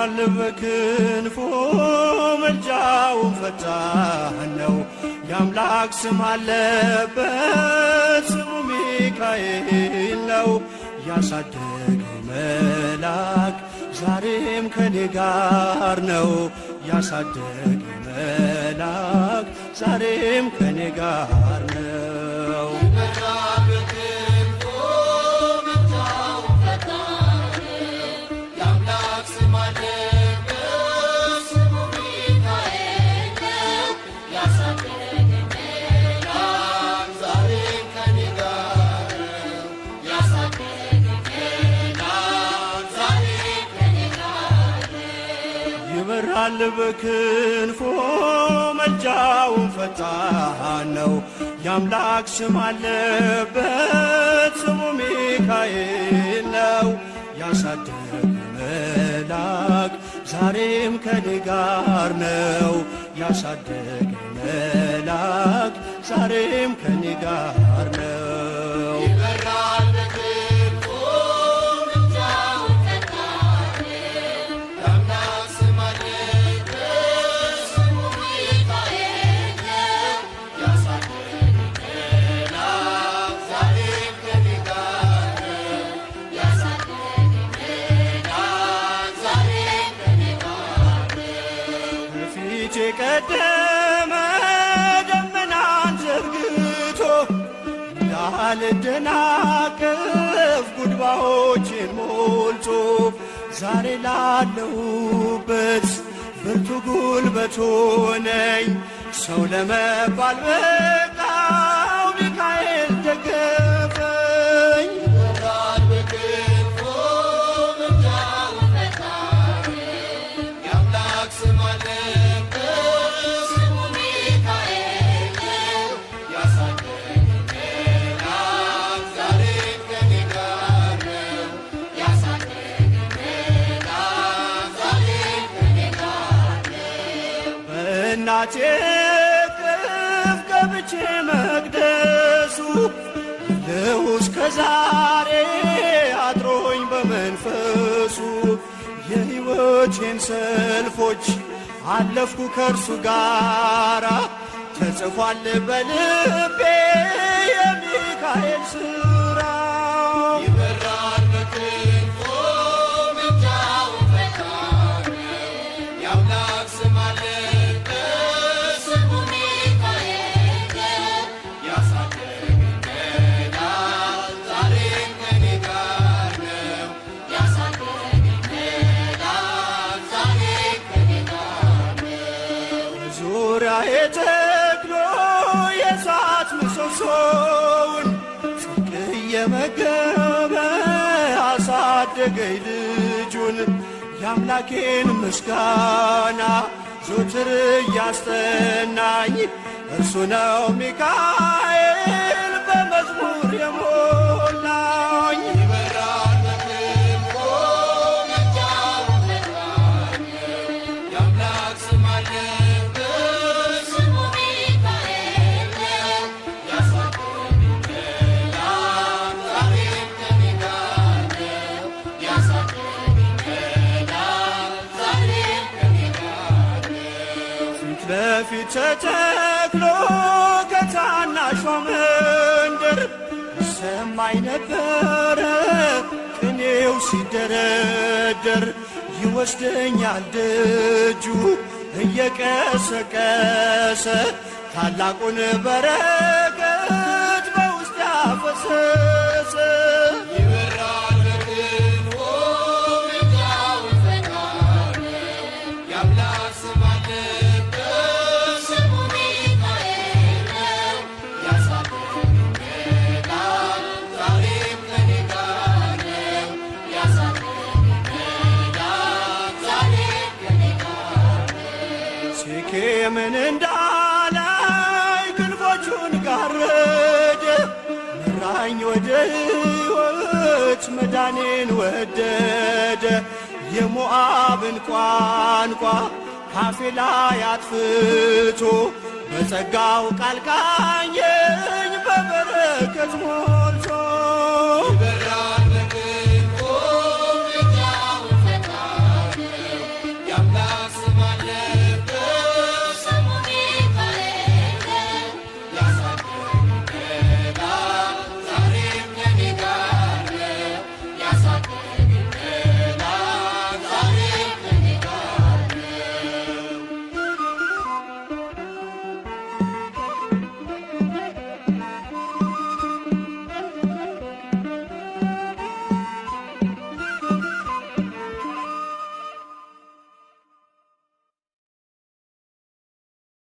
ይበራል በክንፎ መልጃው ፈጣን ነው። የአምላክ ስም አለበት ስሙ ሚካኤል ነው። ያሳደገኝ መልአክ ዛሬም ከኔ ጋር ነው። ያሳደገኝ መልአክ ዛሬም ከኔ ጋር ነው። ይበራል በክንፎ መልጃው ፈጣን ነው። የአምላክ ስም አለበት ስሙ ሚካኤል ነው። ያሳደገኝ መልአክ ዛሬም ከኔ ጋር ነው። ያሳደገኝ መልአክ ዛሬም ከኔ ጋር ነው። የቀደመ ደመናን ዘርግቶ እንዳልደናቀፍ ጉድባዎችን ሞልቶ ዛሬ ላለሁበት ብርቱ ጉልበት ሆነኝ። ሰው ለመባል በቃው ሚካኤል ደገፈኝ። እናቴ እቅፍ ገብቼ መቅደሱ ልው እስከ ዛሬ አድሮኝ በመንፈሱ የሕይወቴን ሰልፎች አለፍኩ ከእርሱ ጋራ ተጽፏል በልቤ የሚካኤል ሥራ። ይበራል በክንፎ መልጃው ፈጣን የአምላክ ስም አለበት ስሙ ሚካኤል ያሳደገኝ መልአክ ዛሬም ከኔ ጋር ነው። ያሳደገኝ መልአክ ዛሬም ከኔ ጋር ነው። ዙሪያዬ ተክሎ የእሳት ምሰሶውን ጽድቅ እየመገበ አሳደገኝ ልጁን። የአምላኬን ምስጋና ዘወትር እያስጠናኝ እርሱ ነው ሚካኤል በመዝሙር የሞላኝ። ይበራል በክንፎ መልጃው ፈጣን የአምላክ ስም አለበት ስሙ ሚካኤል ያሳደገኝ መልአክ ዛሬም ከኔ ጋር ነው። ያሳደገኝ መልአክ ዛሬም ከኔ ጋር ነው። ፊት ለፊት ተተክሎ ከታናሿ መንደር ይሰማኝ ነበረ ቅኔው ሲደረደር። ይወስደኛል ደጁ እየቀሰቀሰ ታላቁን በረከት በውስጥ ያፈሰሰ። ይበራል በክንፎ መልጃው ፈጣን የአምላክ ስም አለበት ስሙ ሚካኤል ያሳደገኝ መልአክ ዛሬም ከኔ ጋር ነው። ያሳደገኝ መልአክ ዛሬም ከኔ ጋር ነው። ሴኬምን እንዳላይ ክንፎቹን ጋረደ መራኝ ወደ ሕይወት መዳኔን ወደደ። የሞዓብን ቋንቋ ካፌ ላይ አጥፍቶ በጸጋው ቃል ቃኘኝ በበረከት